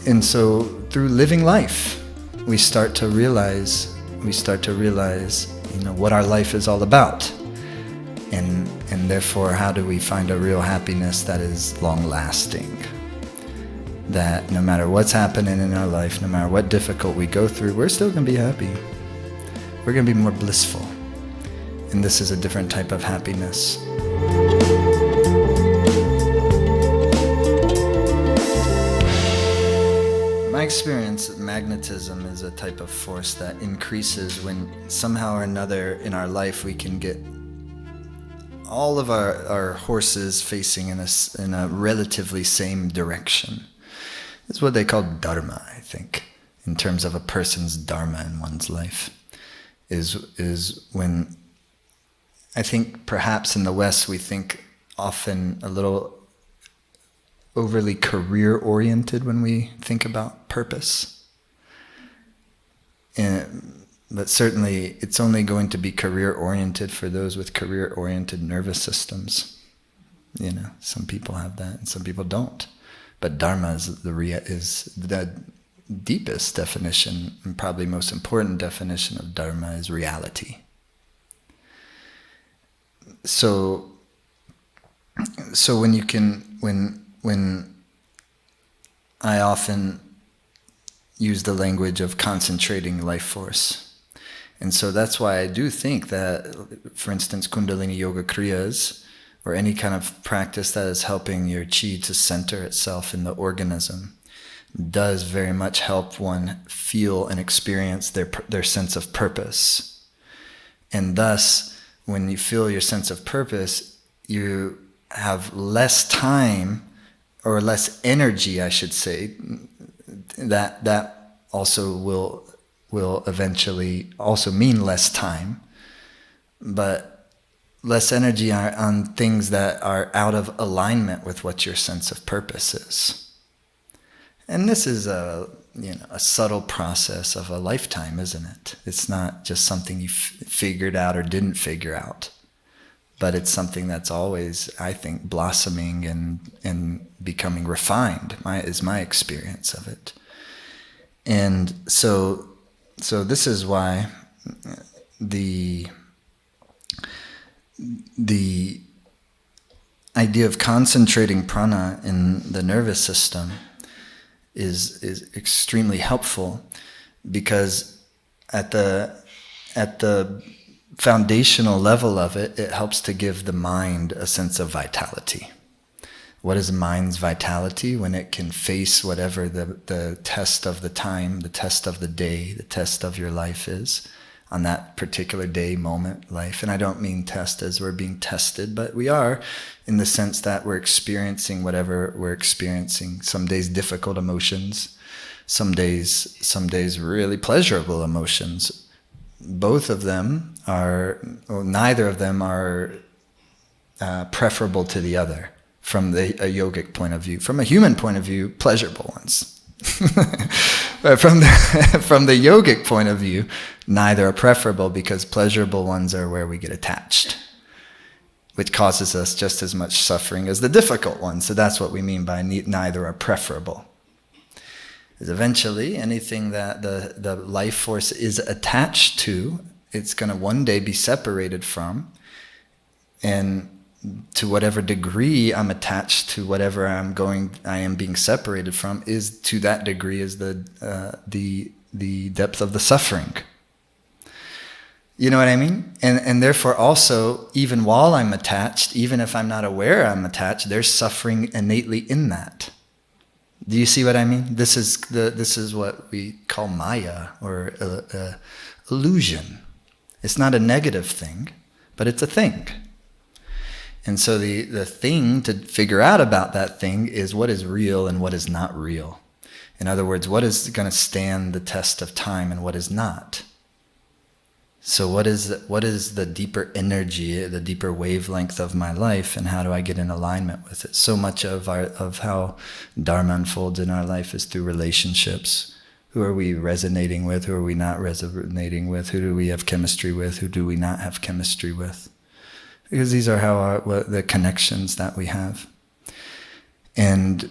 And so through living life, we start to realize, what our life is all about. And therefore, how do we find a real happiness that is long-lasting? That no matter what's happening in our life, no matter what difficult we go through, we're still going to be happy. We're going to be more blissful. And this is a different type of happiness. My experience, magnetism is a type of force that increases when somehow or another in our life we can get all of our horses facing in a relatively same direction. It's what they call Dharma, I think, in terms of a person's Dharma in one's life, is when, I think perhaps in the West we think often a little overly career-oriented when we think about purpose. But certainly it's only going to be career-oriented for those with career-oriented nervous systems. Some people have that and some people don't. But Dharma is the deepest definition, and probably most important definition of Dharma is reality. So when I often use the language of concentrating life force. And so that's why I do think that, for instance, Kundalini Yoga Kriyas, or any kind of practice that is helping your chi to center itself in the organism, does very much help one feel and experience their sense of purpose. And thus, when you feel your sense of purpose, you have less time, or less energy, I should say, that also will eventually also mean less time, but less energy on things that are out of alignment with what your sense of purpose is. And this is a subtle process of a lifetime, isn't it? It's not just something you figured out or didn't figure out, but it's something that's always, I think, blossoming and becoming refined, is my experience of it. And so this is why the idea of concentrating prana in the nervous system is extremely helpful, because at the foundational level of it, it helps to give the mind a sense of vitality. What is mind's vitality? When it can face whatever the test of the time, the test of the day, the test of your life is on that particular day, moment, life. And I don't mean test as we're being tested, but we are, in the sense that we're experiencing whatever we're experiencing. Some days difficult emotions, some days really pleasurable emotions. Both of them are, or neither of them are preferable to the other from a yogic point of view. From a human point of view, pleasurable ones. But from the yogic point of view, neither are preferable, because pleasurable ones are where we get attached, which causes us just as much suffering as the difficult ones. So that's what we mean by neither are preferable. Is eventually anything that the life force is attached to, it's going to one day be separated from, and to whatever degree I'm attached to whatever I am being separated from, is to that degree is the depth of the suffering. You know what I mean? And therefore also, even while I'm attached, even if I'm not aware I'm attached, there's suffering innately in that. Do you see what I mean? This is what we call Maya, or illusion. It's not a negative thing, but it's a thing. And so the thing to figure out about that thing is what is real and what is not real. In other words, what is going to stand the test of time and what is not. So what is the deeper energy, the deeper wavelength of my life, and how do I get in alignment with it? So much of how Dharma unfolds in our life is through relationships. Who are we resonating with? Who are we not resonating with? Who do we have chemistry with? Who do we not have chemistry with? Because these are the connections that we have. And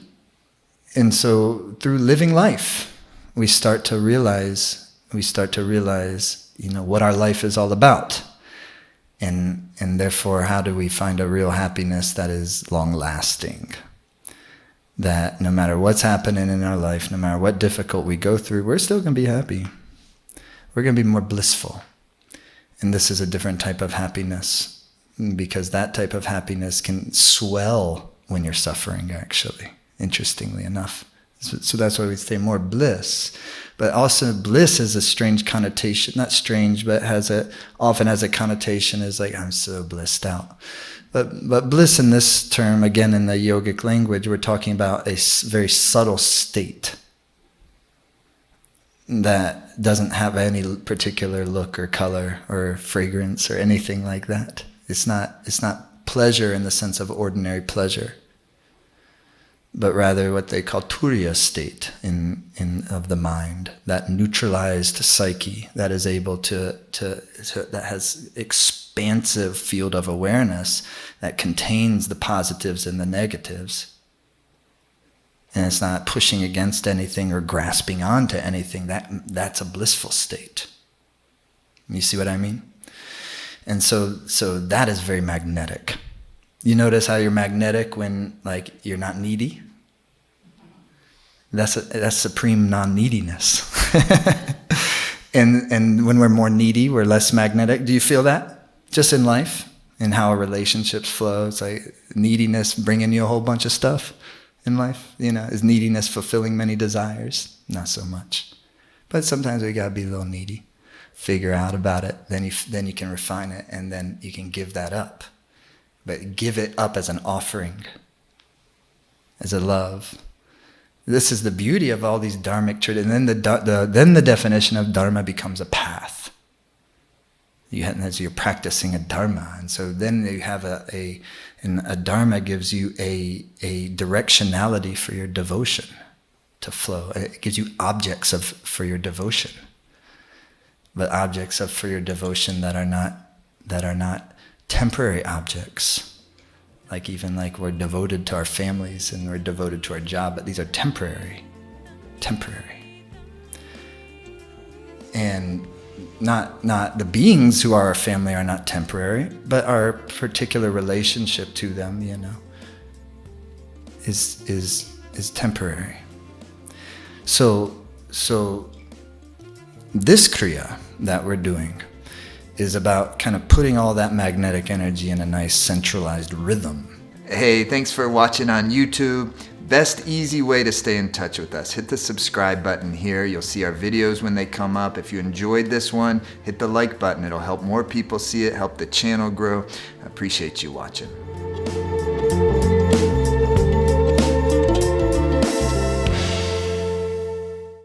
And so through living life, we start to realize, what our life is all about. And therefore, how do we find a real happiness that is long-lasting? That no matter what's happening in our life, no matter what difficult we go through, we're still going to be happy. We're going to be more blissful. And this is a different type of happiness, because that type of happiness can swell when you're suffering, actually, interestingly enough. So that's why we say more bliss. But also bliss is a strange connotation, not strange, but often has a connotation as like, I'm so blissed out. But bliss in this term, again in the yogic language, we're talking about a very subtle state that doesn't have any particular look or color or fragrance or anything like that. It's not pleasure in the sense of ordinary pleasure, but rather what they call turiya state of the mind, that neutralized psyche that is able to that has expansive field of awareness that contains the positives and the negatives. And it's not pushing against anything or grasping onto anything. That's a blissful state. You see what I mean? And so that is very magnetic. You notice how you're magnetic when you're not needy? That's supreme non-neediness. and when we're more needy, we're less magnetic. Do you feel that? Just in life, in how relationships flow, it's like neediness bringing you a whole bunch of stuff in life. Is neediness fulfilling many desires? Not so much. But sometimes we gotta be a little needy. Figure out about it, then you can refine it, and then you can give that up. But give it up as an offering, as a love. This is the beauty of all these dharmic traditions. And then the definition of dharma becomes a path. As you're practicing a dharma, and so then you have a dharma gives you a directionality for your devotion to flow. It gives you objects for your devotion, but objects for your devotion that are not temporary objects. Like we're devoted to our families and we're devoted to our job, but these are temporary. And not the beings who are our family are not temporary, but our particular relationship to them, is temporary. So this kriya that we're doing is about kind of putting all that magnetic energy in a nice centralized rhythm. Hey, thanks for watching on YouTube. Best easy way to stay in touch with us. Hit the subscribe button here. You'll see our videos when they come up. If you enjoyed this one, hit the like button. It'll help more people see it, help the channel grow. I appreciate you watching.